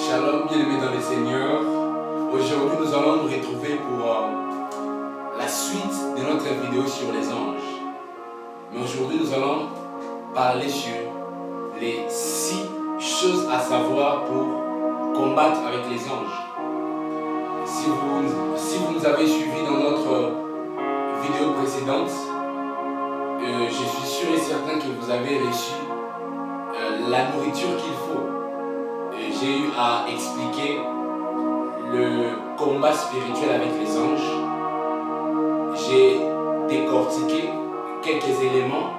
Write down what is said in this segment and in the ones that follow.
Shalom, bien-aimés dans le Seigneur. Aujourd'hui, nous allons nous retrouver pour la suite de notre vidéo sur les anges. Mais aujourd'hui, nous allons parler sur les 6 choses à savoir pour combattre avec les anges. Si vous nous avez suivis dans notre vidéo précédente, je suis sûr et certain que vous avez reçu la nourriture qu'il faut. J'ai eu à expliquer le combat spirituel avec les anges. J'ai décortiqué quelques éléments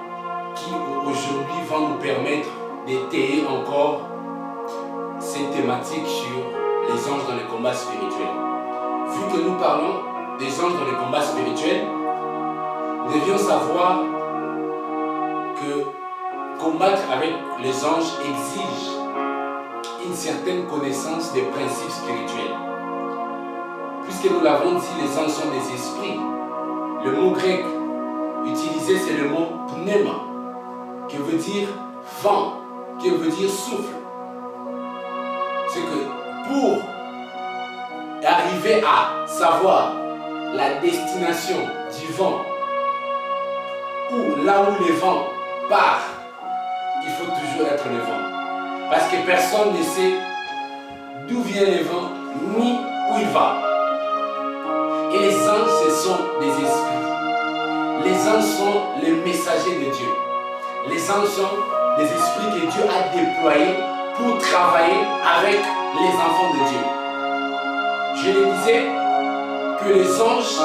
qui aujourd'hui vont nous permettre d'étayer encore cette thématique sur les anges dans le combat spirituel. Vu que nous parlons des anges dans le combat spirituel, nous devions savoir que combattre avec les anges exige une certaine connaissance des principes spirituels. Puisque nous l'avons dit, les anges sont des esprits. Le mot grec utilisé, c'est le mot pneuma, qui veut dire vent, qui veut dire souffle. C'est que pour arriver à savoir la destination du vent, ou là où le vent part, il faut toujours être le vent. Parce que personne ne sait d'où vient le vent, ni où il va. Et les anges, ce sont des esprits. Les anges sont les messagers de Dieu. Les anges sont des esprits que Dieu a déployés pour travailler avec les enfants de Dieu. Je le disais que les anges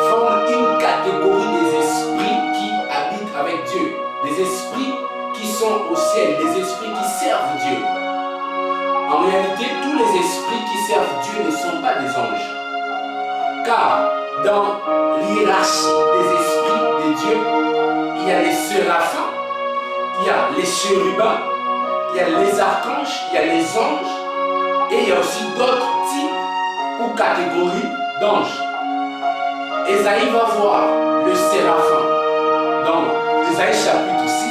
forment une catégorie des esprits qui habitent avec Dieu. Des esprits qui sont au ciel, des esprits qui servent Dieu. En réalité, tous les esprits qui servent Dieu ne sont pas des anges. Car dans l'hiérarchie des esprits de Dieu, il y a les séraphins, il y a les chérubins, il y a les archanges, il y a les anges, et il y a aussi d'autres types ou catégories d'anges. Ésaïe va voir le séraphin dans Ésaïe chapitre 6.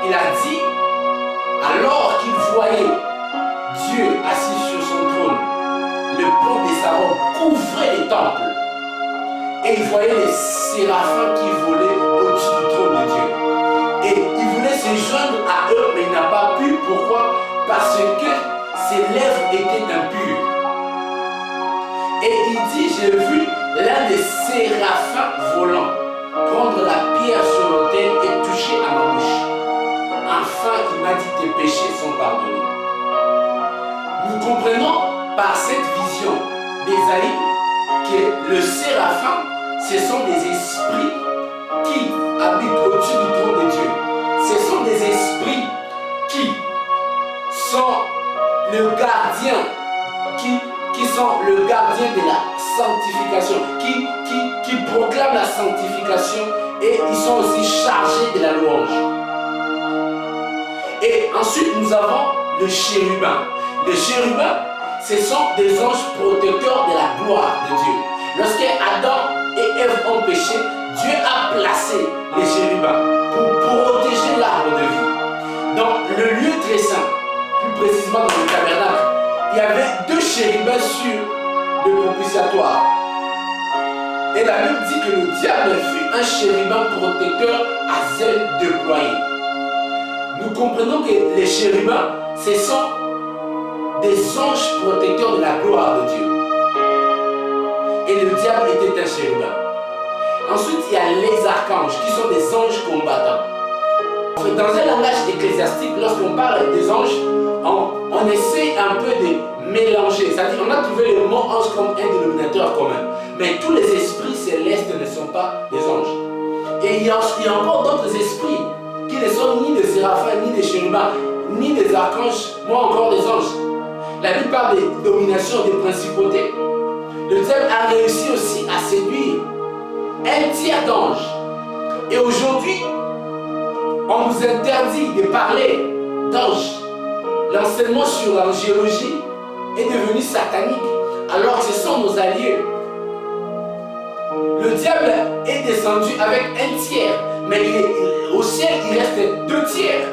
Il a dit, alors qu'il voyait Dieu assis sur son trône, le pont de sa robe couvrait le temple. Et il voyait les séraphins qui volaient au-dessus du trône de Dieu. Et il voulait se joindre à eux, mais il n'a pas pu. Pourquoi? Parce que ses lèvres étaient impures. Et il dit, j'ai vu l'un des séraphins volant prendre la pierre sur l'autel et toucher à ma bouche. Enfin, il m'a dit, tes péchés sont pardonnés. Nous comprenons par cette vision d'Ésaïe que le séraphin, ce sont des esprits qui habitent au-dessus du trône de Dieu. Ce sont des esprits qui sont le gardien, qui sont le gardien de la sanctification, qui proclament la sanctification, et ils sont aussi chargés de la louange. Et ensuite, nous avons le chérubin. Les chérubins, ce sont des anges protecteurs de la gloire de Dieu. Lorsque Adam et Ève ont péché, Dieu a placé les chérubins pour protéger l'arbre de vie. Dans le lieu très saint, plus précisément dans le tabernacle, il y avait 2 chérubins sur le propitiatoire. Et la Bible dit que le diable fut un chérubin protecteur à zèle déployé. Nous comprenons que les chérubins, ce sont des anges protecteurs de la gloire de Dieu. Et le diable était un chérubin. Ensuite, il y a les archanges, qui sont des anges combattants. Dans un langage ecclésiastique, lorsqu'on parle des anges, on essaie un peu de mélanger. C'est-à-dire qu'on a trouvé le mot ange comme un dénominateur commun. Mais tous les esprits célestes ne sont pas des anges. Et il y a encore d'autres esprits qui ne sont ni des séraphins, ni des chérubins, ni des archanges, moins encore des anges. La Bible parle des dominations, des principautés. Le diable a réussi aussi à séduire un tiers d'anges. Et aujourd'hui, on nous interdit de parler d'anges. L'enseignement sur l'angélologie est devenu satanique, alors que ce sont nos alliés. Le diable est descendu avec un tiers, mais au ciel il reste 2 tiers.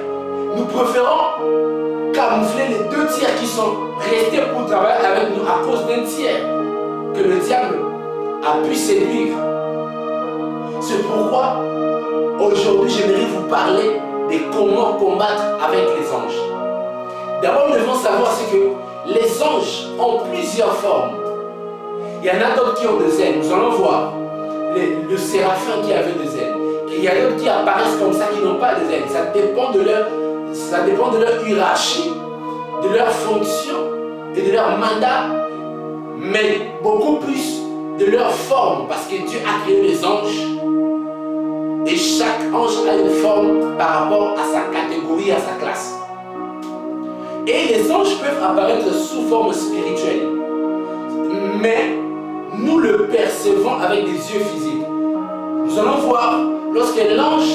Nous préférons qu'à camoufler les 2 tiers qui sont restés pour travailler avec nous à cause d'un tiers que le diable a pu séduire. C'est pourquoi aujourd'hui j'aimerais vous parler de comment combattre avec les anges. D'abord, nous devons savoir c'est que les anges ont plusieurs formes. Il y en a d'autres qui ont des ailes. Nous allons voir le séraphin qui avait des ailes. Il y a d'autres qui apparaissent comme ça, qui n'ont pas des ailes. Ça dépend de leur hiérarchie, de leur fonction et de leur mandat, mais beaucoup plus de leur forme, parce que Dieu a créé les anges et chaque ange a une forme par rapport à sa catégorie, à sa classe. Et les anges peuvent apparaître sous forme spirituelle, mais nous le percevons avec des yeux physiques. Nous allons voir, lorsque l'ange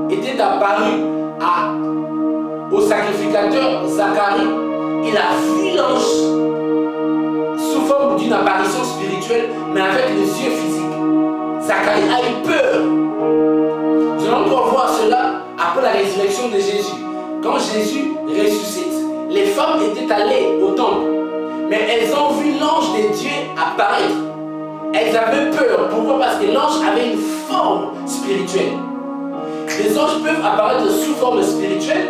était apparu au sacrificateur Zacharie, il a vu l'ange sous forme d'une apparition spirituelle, mais avec les yeux physiques. Zacharie a eu peur. Nous allons encore voir cela après la résurrection de Jésus. Quand Jésus ressuscite, les femmes étaient allées au temple, mais elles ont vu l'ange de Dieu apparaître. Elles avaient peur. Pourquoi? Parce que l'ange avait une forme spirituelle. Les anges peuvent apparaître sous forme spirituelle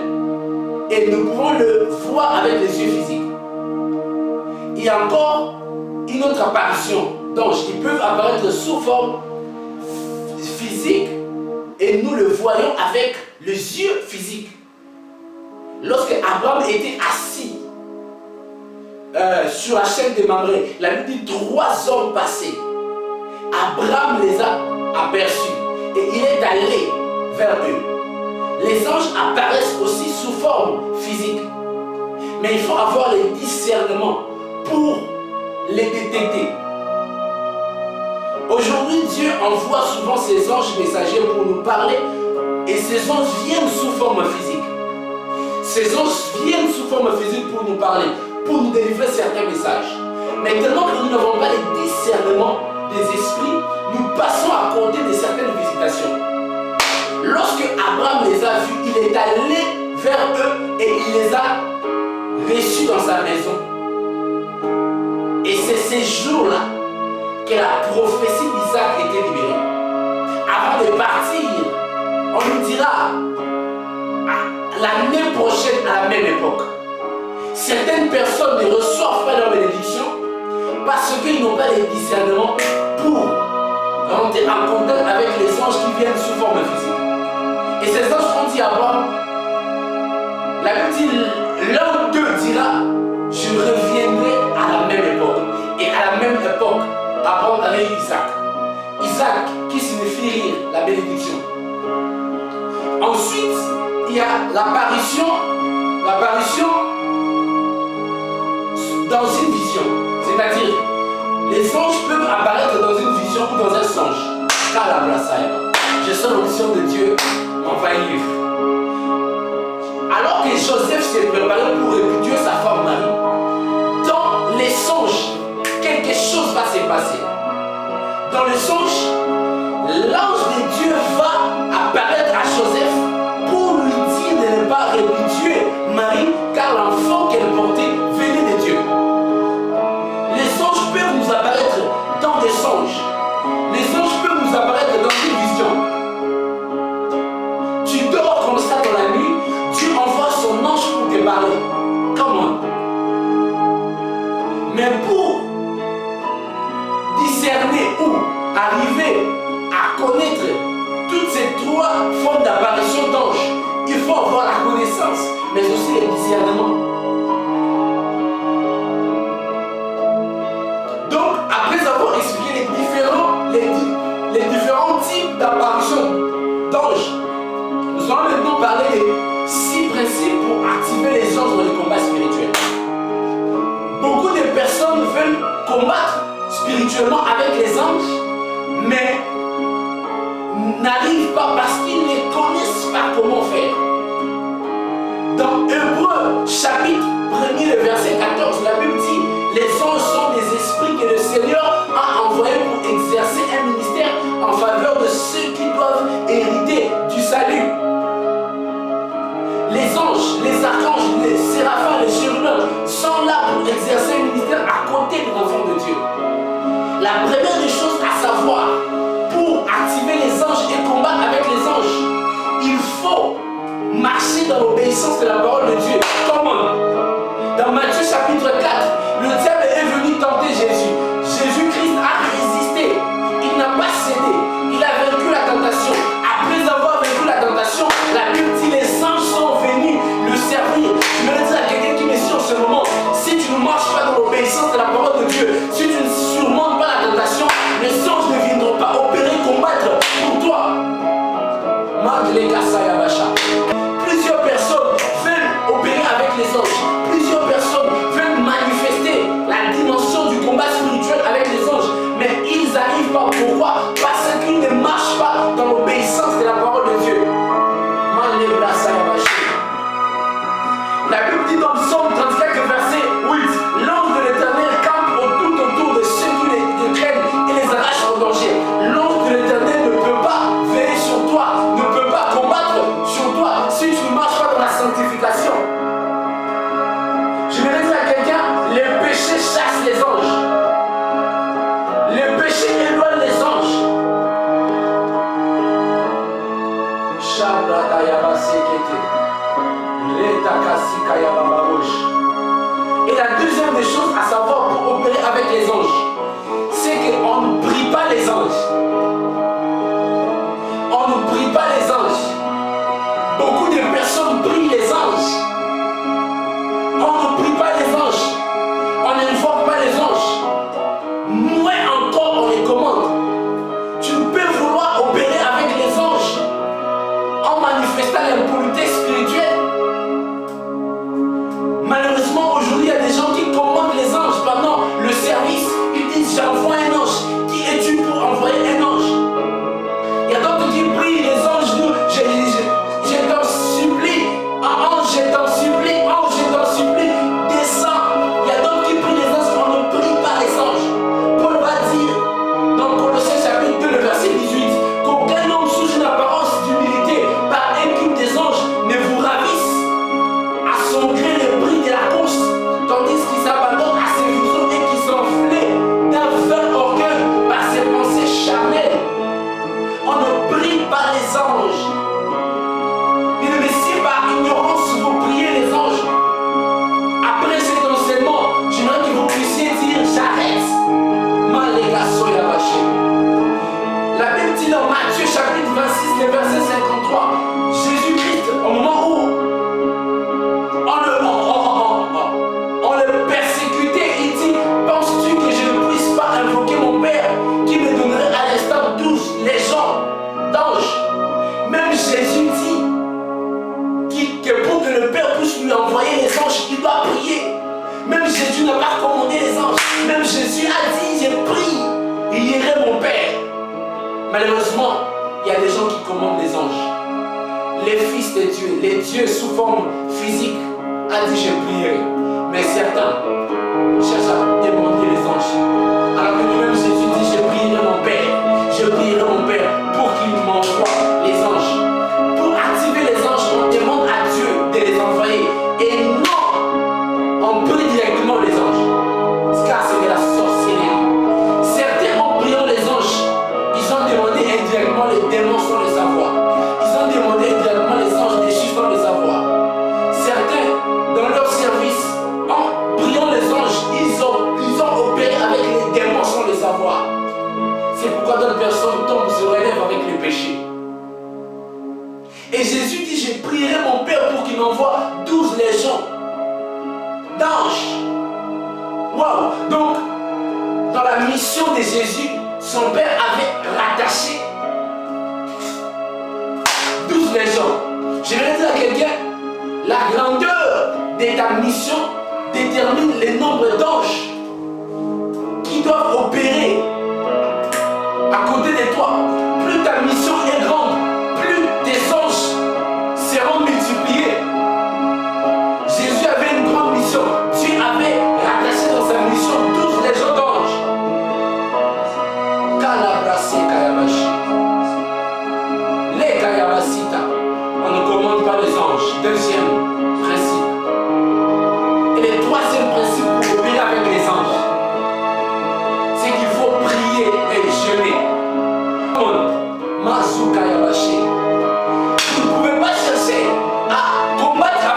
et nous pouvons le voir avec les yeux physiques. Il y a encore une autre apparition d'anges. Ils peuvent apparaître sous forme physique et nous le voyons avec les yeux physiques. Lorsque Abraham était assis sur la chaîne de Mamré, la Bible dit 3 hommes passaient. Abraham les a aperçus et il est allé vers eux. Les anges apparaissent aussi sous forme physique, mais il faut avoir le discernement pour les détecter. Aujourd'hui, Dieu envoie souvent ses anges messagers pour nous parler et ces anges viennent sous forme physique. Ces anges viennent sous forme physique pour nous parler, pour nous délivrer certains messages. Mais tellement que nous n'avons pas le discernement des esprits, nous passons à côté de certaines visitations. Lorsque Abraham les a vus, il est allé vers eux et il les a reçus dans sa maison. Et c'est ces jours-là que la prophétie d'Isaac était libérée. Avant de partir, on nous dira l'année prochaine à la même époque. Certaines personnes ne reçoivent pas leur bénédiction parce qu'ils n'ont pas le discernement pour rentrer en contact avec les anges qui viennent sous forme physique. Et ces anges ont dit à Abraham, la Bible dit, l'un d'eux dira, je reviendrai à la même époque. Et à la même époque, Abraham avait Isaac. Isaac qui signifie rire, la bénédiction. Ensuite, il y a l'apparition dans une vision. C'est-à-dire, les anges peuvent apparaître dans une vision ou dans un songe. Je sens l'onction de Dieu m'envahir. Alors que Joseph s'est préparé pour répudier sa femme Marie, dans les songes, quelque chose va se passer. Dans le songe, l'ange de Dieu va apparaître à Joseph pour lui dire de ne pas répudier Marie, car l'enfant qu'elle portait venait de Dieu. Les anges peuvent nous apparaître dans des songes. Les anges peuvent nous apparaître dans une vision. Tu dors comme ça dans la nuit, Dieu envoie son ange pour te parler. Comment? Mais pour discerner ou arriver à connaître toutes ces 3 formes d'apparition d'anges, il faut avoir la connaissance, mais aussi le discernement. Donc, après avoir expliqué les différents types d'apparitions d'anges, nous allons maintenant parler des 6 principes pour activer les anges dans les combats spirituels. Beaucoup de personnes veulent combattre spirituellement avec les anges, mais n'arrivent pas parce qu'ils ne connaissent pas comment faire. Dans Hébreux chapitre 1er, le verset 14, la Bible dit, les anges sont des esprits que le Seigneur a envoyés pour exercer un ministère en faveur de ceux qui doivent hériter du salut. Les anges, les archanges, les séraphins, l'obéissance de la parole de Dieu. Comment? Dans Matthieu chapitre 4, le diable est venu tenter Jésus. Jésus-Christ a résisté. Il n'a pas cédé. Il a vaincu la tentation. Après avoir vaincu la tentation, la Bible dit les anges sont venus le servir. Je me le dis à quelqu'un qui me suit en ce moment, si tu ne marches pas dans l'obéissance de la parole de Dieu, si tu ne surmontes pas la tentation, les anges ne viendront pas opérer, combattre pour toi. Plusieurs personnes veulent opérer avec les anges. Plusieurs personnes veulent manifester la dimension du combat spirituel avec les anges. Mais ils n'arrivent pas. Pourquoi? Parce qu'ils ne marchent pas dans l'obéissance de la parole de Dieu. La Bible dit dans Psaume 34, verset 8, l'ange de l'Éternel campe tout autour de ceux qui les craignent et les arrache en danger. L'ange de l'Éternel ne peut pas veiller sur toi, ne peut pas combattre sur toi si tu ne marches pas dans la sanctification. Je vais dire à quelqu'un, les péchés chassent les anges. Les péchés éloignent les anges. Et la deuxième des choses à savoir pour opérer avec les anges, c'est qu'on ne prie pas les anges. On ne prie pas les anges. Beaucoup de personnes prient les anges. On ne prie pas les anges. On n'invoque pas les anges. Moins encore on les commande. Tu peux vouloir opérer avec les anges en manifestant l'impureté spirituelle. Malheureusement, aujourd'hui, il y a des gens qui commandent les anges pendant le service. Ils disent, j'envoie un ange. Qui es-tu pour envoyer un ange? Il y a d'autres qui prient les anges. Je t'en supplie. Ange, je t'en supplie. Ange, je t'en supplie. Descends. Il y a d'autres qui prient les anges. On ne prie pas les anges. Paul va dire dans Colossiens chapitre 2, le verset 18, qu'aucun homme sous une apparence d'humilité par un culte des anges ne vous ravisse à son gré le prix de la course, tandis qu'il s'abandonne à ses visions et qui s'enflaient d'un vain orgueil par ses pensées charnelles. On ne prie pas les anges. Bien-aimés, si par ignorance vous priez les anges, après cet enseignement, j'aimerais que vous puissiez dire j'arrête. La Bible dit dans Matthieu chapitre 26, le verset 53, Jésus-Christ, au moment où on le persécutait, il dit, penses-tu que je ne puisse pas invoquer mon Père qui me donnerait à l'instant 12 légions d'anges? Même Jésus dit que pour que le Père puisse lui envoyer les anges, il doit prier. Même Jésus n'a pas commandé les anges. Même Jésus a dit, je prie, et irai mon Père. Malheureusement, il y a des gens qui commandent les anges. Les fils de Dieu, les dieux sous forme physique, a dit je prierai. Mais certains cherchent à demander les anges. Alors que lui-même Jésus dit je prierai mon Père. Je prierai mon Père pour qu'il m'envoie les anges. Pour activer les anges, on demande à Dieu de les envoyer. Et non, on prie directement les anges. Car c'est de la sorcellerie. Certains en priant les anges, ils ont demandé indirectement, les démons sans le savoir. Ils ont demandé indirectement les anges déchus sans le savoir. Certains, dans leur service, en priant les anges, ils ont opéré avec les démons sans le savoir. C'est pourquoi d'autres personnes tombent, se relèvent avec le péché. Et Jésus dit, je prierai mon Père pour qu'il m'envoie 12 légions d'anges. Waouh! Donc, dans la mission de Jésus, son Père avait rattaché 12 légions. Je vais dire à quelqu'un, la grandeur de ta mission détermine le nombre d'anges qui doivent opérer à côté de toi. Plus ta mission est grande, plus tes anges seront multipliés. Jésus avait une grande mission. Dieu avait rattaché dans sa mission 12 légions d'anges. Les Kayabasita, on ne commande pas les anges. Deuxième principe. Et le troisième principe pour opérer avec les anges, c'est qu'il faut prier et jeûner. Vous ne pouvez pas chercher à combattre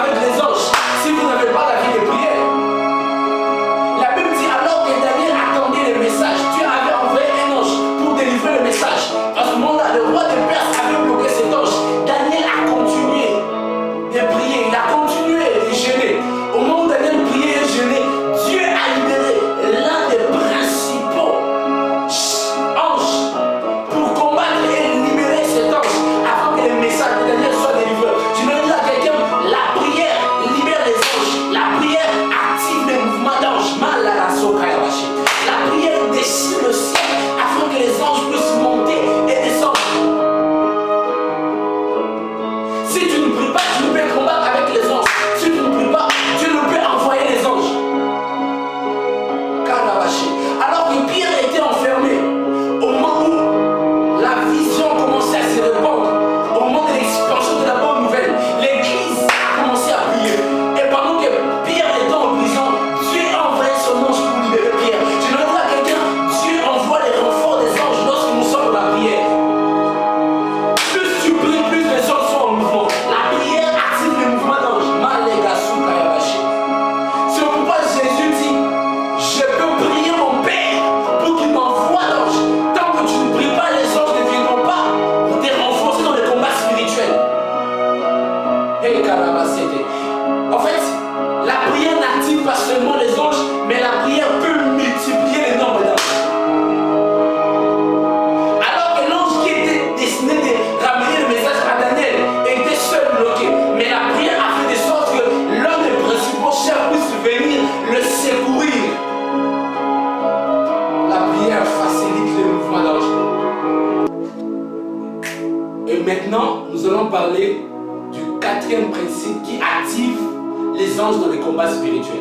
les anges dans les combats spirituels.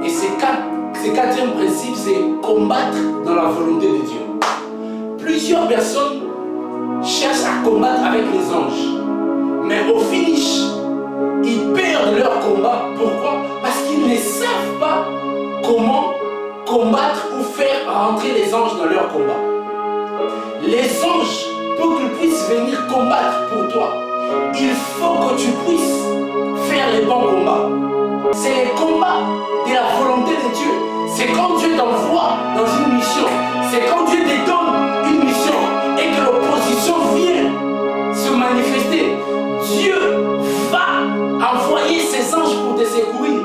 Et ce quatrième principe, c'est combattre dans la volonté de Dieu. Plusieurs personnes cherchent à combattre avec les anges. Mais au finish, ils perdent leur combat. Pourquoi? Parce qu'ils ne savent pas comment combattre ou faire rentrer les anges dans leur combat. Les anges, pour qu'ils puissent venir combattre pour toi, il faut que tu puisses faire les bons combats. C'est les combats de la volonté de Dieu. C'est quand Dieu t'envoie dans une mission. C'est quand Dieu te donne une mission et que l'opposition vient se manifester. Dieu va envoyer ses anges pour te secourir.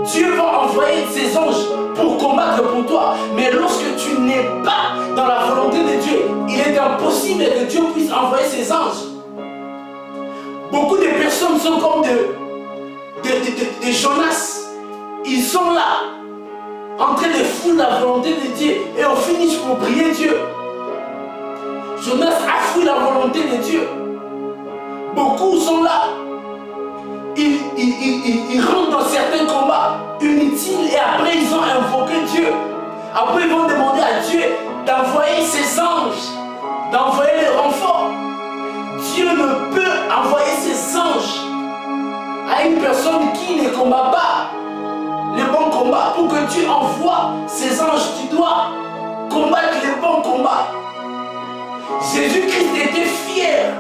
Dieu va envoyer ses anges pour combattre pour toi. Mais lorsque tu n'es pas dans la volonté de Dieu, il est impossible que Dieu puisse envoyer ses anges. Beaucoup de personnes sont comme des Jonas. Ils sont là, en train de fouler la volonté de Dieu. Et on finit pour prier Dieu. Jonas a fui la volonté de Dieu. Beaucoup sont là. Ils rentrent dans certains combats inutiles et après ils ont invoqué Dieu. Après ils vont demander à Dieu d'envoyer ses anges, d'envoyer les renforts. Dieu ne peut envoyer ses anges à une personne qui ne combat pas les bons combats. Pour que Dieu envoie ses anges, tu dois combattre les bons combats. Jésus-Christ était fier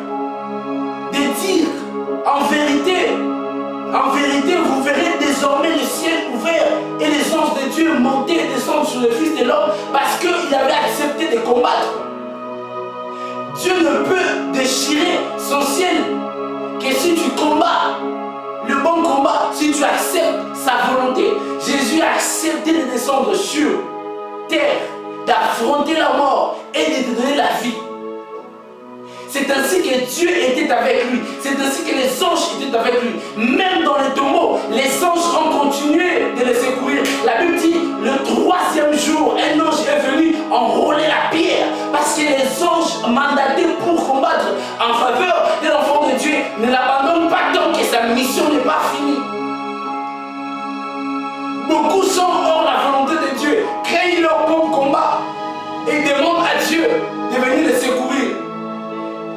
de dire en vérité, vous verrez désormais le ciel ouvert et les anges de Dieu monter et descendre sur le Fils de l'homme parce qu'il avait accepté de combattre. Dieu ne peut déchirer son ciel que si tu combats le bon combat, si tu acceptes sa volonté. Jésus a accepté de descendre sur terre, d'affronter la mort et de te donner la vie. C'est ainsi que Dieu était avec lui. C'est ainsi que les anges étaient avec lui. Même dans les tombeaux, les anges ont continué de les secourir. La Bible dit, le troisième jour, un ange est venu enrôler la pierre. Parce que les anges mandatés pour combattre en faveur de l'enfant de Dieu ne l'abandonnent pas tant que sa mission n'est pas finie. Beaucoup sont hors la volonté de Dieu, créent leur propre combat et demandent à Dieu de venir les secourir.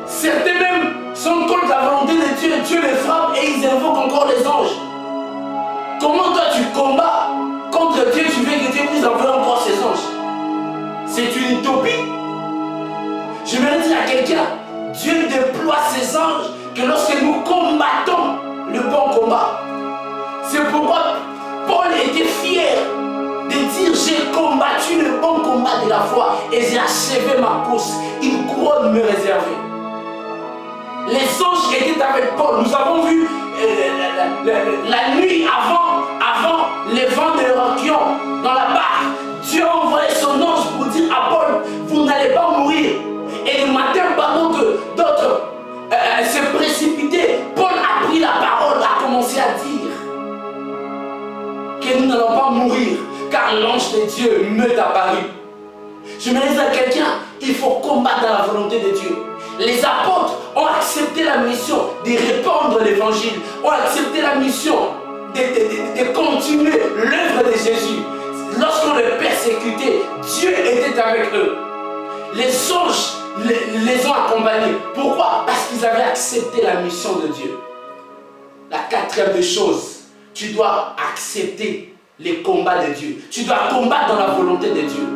Certains même sont contre la volonté de Dieu, Dieu les frappe et ils invoquent encore les anges. Comment toi tu combats contre Dieu, tu veux que Dieu puisse envoyer encore ses anges? C'est une utopie. Je vais dire à quelqu'un, Dieu déploie ses anges que lorsque nous combattons le bon combat. C'est pourquoi Paul était fier de dire j'ai combattu le bon combat de la foi et j'ai achevé ma course. Une couronne me réservait. Les anges étaient avec Paul. Nous avons vu la nuit avant les vents de l'Orchion dans la barque. Dieu a envoyé son ange pour dire à Paul, vous n'allez pas mourir. Et le matin, pendant que d'autres se précipitaient, Paul a pris la parole, a commencé à dire que nous n'allons pas mourir, car l'ange de Dieu m'est apparu. Je me dis à quelqu'un, il faut combattre dans la volonté de Dieu. Les apôtres ont accepté la mission de répandre l'évangile, ont accepté la mission de continuer l'œuvre de Jésus. Lorsqu'on les persécutait, Dieu était avec eux. Les anges les ont accompagnés. Pourquoi? Parce qu'ils avaient accepté la mission de Dieu. La quatrième des choses, tu dois accepter les combats de Dieu. Tu dois combattre dans la volonté de Dieu.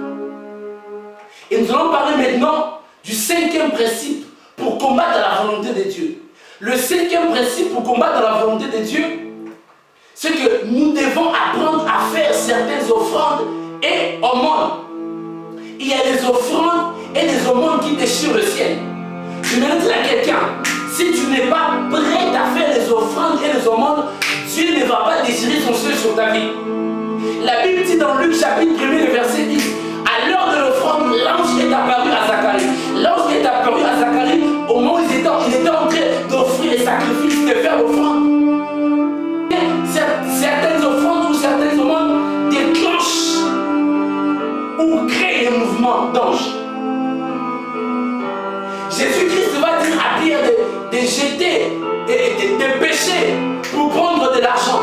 Et nous allons parler maintenant du cinquième principe pour combattre la volonté de Dieu. Le cinquième principe pour combattre la volonté de Dieu, c'est que nous devons apprendre à faire certaines offrandes et aumônes. Il y a des offrandes et des aumônes qui déchirent le ciel. Je vais dire à quelqu'un, si tu n'es pas prêt à faire les offrandes et les aumônes, Dieu ne va pas déchirer son ciel sur ta vie. La Bible dit dans Luc chapitre 1, le verset 10, à l'heure de l'offrande, l'ange est apparu à Zacharie. L'ange est apparu à Zacharie au moment où il était en train d'offrir les sacrifices, de faire l'offrande. Certaines offrandes ou certaines aumônes déclenchent ou créent des mouvements d'ange. Jésus-Christ va dire à Pierre de jeter des péchés pour prendre de l'argent.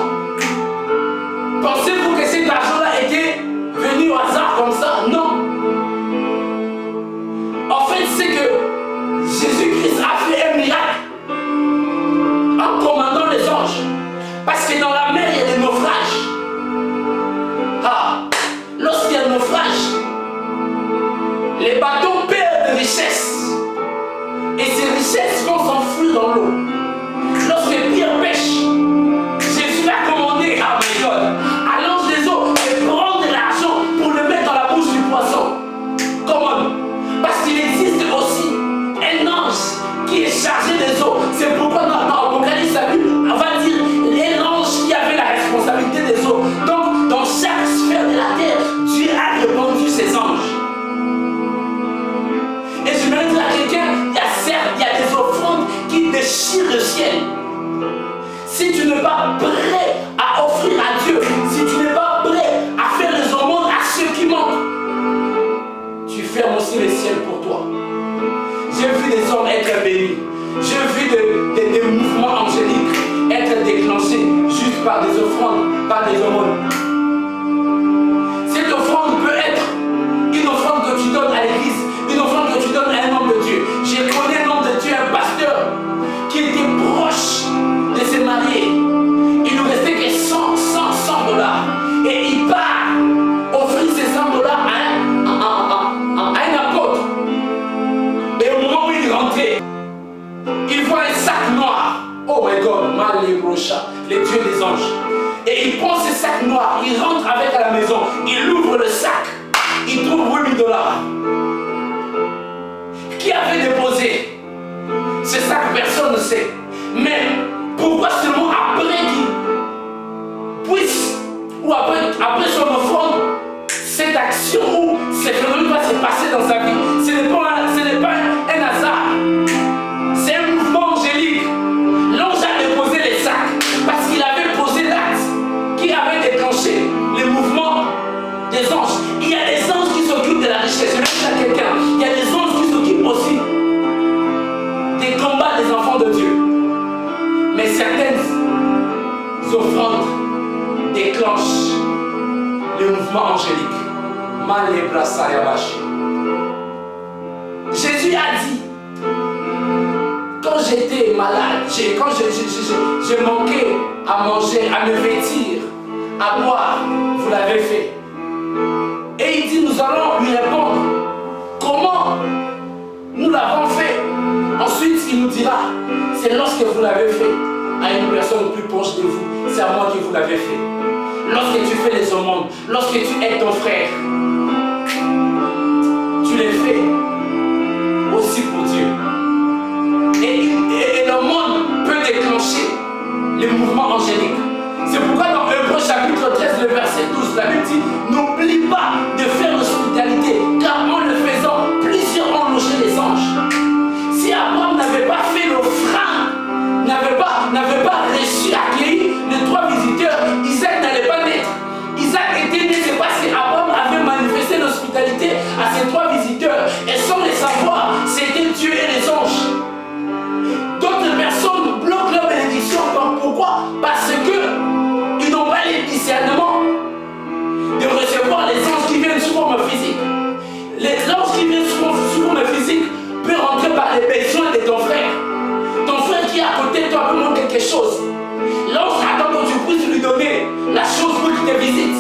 offrande par des aumônes. Cette offrande peut être une offrande que tu donnes à l'église, une offrande que tu donnes à un homme de Dieu. J'ai connu un homme de Dieu, un pasteur, qui était proche de se marier. Il ne restait que 100 $. Et il part offrir ces 100 $ à un apôtre. Et au moment où il rentrait, il voit un sac noir. Oh my God, les dieux des anges. Et il prend ce sac noir, il rentre avec à la maison, il ouvre le sac, il trouve 8 000 $. Qui avait déposé ce sac? Personne ne sait. Mais pourquoi seulement après qu'il puisse, ou après son offrande, cette action ou ce phénomène va se passer dans sa vie? Ce n'est pas un hasard. C'est un mouvement angélique. L'ange a déposé les sacs parce qu'il avait posé l'acte qui avait déclenché le mouvement des anges. Il y a des anges qui s'occupent de la richesse. Je vais dire à quelqu'un, il y a des anges qui s'occupent aussi des combats des enfants de Dieu. Mais certaines offrandes déclenchent le mouvement angélique. Jésus a dit, quand j'étais malade, quand je manquais à manger, à me vêtir, à boire, vous l'avez fait. Et il dit, nous allons lui répondre, comment nous l'avons fait. Ensuite, il nous dira, c'est lorsque vous l'avez fait à une personne plus proche de vous, c'est à moi que vous l'avez fait. Lorsque tu fais les aumônes, lorsque tu aides ton frère, tu les fais aussi pour Dieu. Et le monde peut déclencher les mouvements angéliques. C'est pourquoi dans Hébreux chapitre 13, le verset 12, la Bible dit, n'oublie pas de faire l'hospitalité, car en le faisant, plusieurs ont logé les anges. Si Abraham n'avait pas fait l'offrande, n'avait pas reçu, accueilli les 3 visiteurs, Isaac n'allait pas naître. Isaac était né, c'est parce qu'Abraham avait manifesté l'hospitalité à ces 3 visiteurs. Et sans les savoir, c'était Dieu et les anges. D'autres personnes bloquent leur bénédiction. Pourquoi? Parce qu'ils n'ont pas les discernements de recevoir les anges qui viennent sous forme physique. Les anges qui viennent sous forme physique peuvent rentrer par les besoins de ton frère. Ton frère qui est à côté de toi peut manquer quelque chose. L'ange attend que tu puisses lui donner la chose pour qu'il te visite.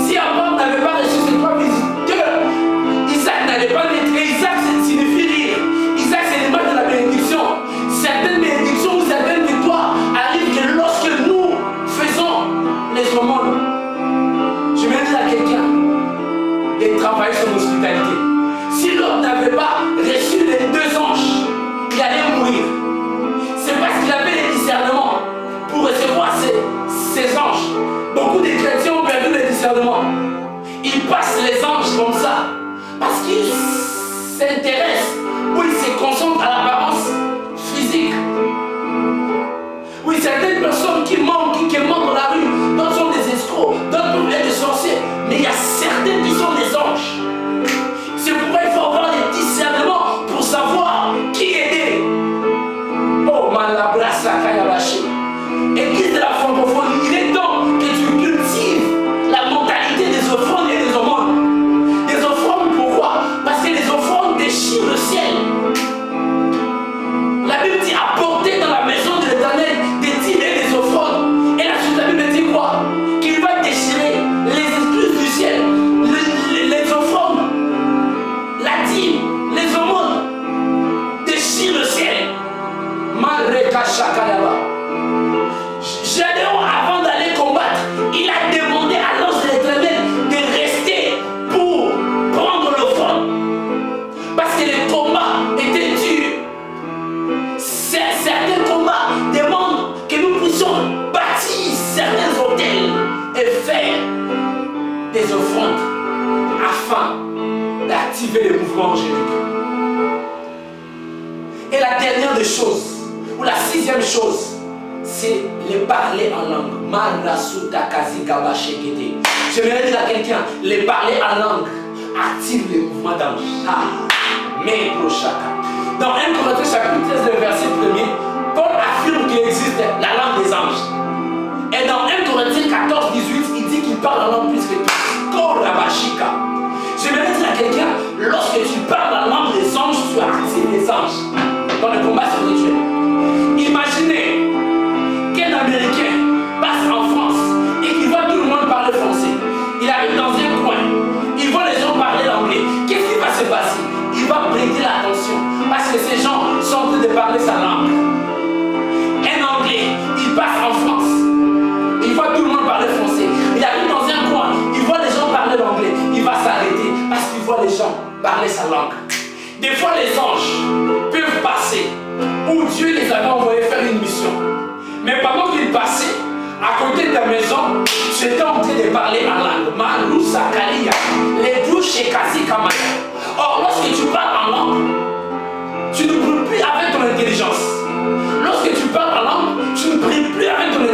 Si Abraham n'avait pas reçu ces 3 visiteurs, Isaac n'allait pas naître. Et Isaac signifie rire. Isaac c'est l'image de la bénédiction. Certaines bénédictions ou certaines victoires arrivent que lorsque nous faisons les aumônes. Je vais dire à quelqu'un de travailler sur l'hospitalité. Si l'homme n'avait pas reçu les 2 anges, il allait mourir. C'est parce qu'il avait les discernements pour recevoir ces anges. Beaucoup de chrétiens ont perdu le discernement. Ils passent les anges comme ça parce qu'ils s'intéressent ou ils se concentrent à l'apparence physique. Oui, certaines personnes qui mentent dans la rue, d'autres sont des escrocs, d'autres peuvent être des sorciers, mais il y a certaines qui sont des anges. C'est pourquoi il faut avoir des discernements pour savoir qui aider. Oh, Malabrasa Kayabashi. Église de la francophonie, il est temps que tu cultives la mentalité des offrandes et des aumônes. Des offrandes, pourquoi? Parce que les offrandes déchirent le ciel. La Bible dit apporter dans la maison de l'Éternel des dîmes et des offrandes. Et la suite de la Bible dit quoi? Qu'il va déchirer les excuses du ciel, les offrandes, la dîme, les aumônes déchirent le ciel. Gédéon, avant d'aller combattre, il a demandé à l'ange de l'Éternel de rester pour prendre l'offrande. Parce que les combats étaient durs. Certains combats demandent que nous puissions bâtir certains hôtels et faire des offrandes afin d'activer le mouvement angélique. Et la dernière des choses, ou la 6e chose, c'est les parler en langue. J'aimerais dire à quelqu'un, les parler en langue active le mouvement d'ange. Dans 1 Corinthiens chapitre 13, le verset 1er, Paul affirme qu'il existe la langue des anges. Et dans 1 Corinthiens Corinthiens 14, 18, il dit qu'il parle en langue plus que tout. Korabashika. J'aimerais dire à quelqu'un, lorsque tu parles la langue des anges, tu actives les anges dans le combat spirituel. Imaginez qu'un Américain passe en France et qu'il voit tout le monde parler français. Il arrive dans un coin, il voit les gens parler l'anglais. Qu'est-ce qui va se passer? Il va prêter l'attention parce que ces gens sont en train de parler sa langue. Un Anglais, il passe en France, il voit tout le monde parler français. Il arrive dans un coin, il voit les gens parler l'anglais. Il va s'arrêter parce qu'il voit les gens parler sa langue. Des fois, les anges peuvent passer où Dieu les avait envoyés faire une mission. Mais pendant qu'ils passaient, à côté de ta maison, tu étais en train de parler en langue. Malou Sakaria, les douches et Kasi Kamaya. Or, lorsque tu parles en langue, tu ne pries plus avec ton intelligence. Lorsque tu parles en langue, tu ne pries plus avec ton intelligence.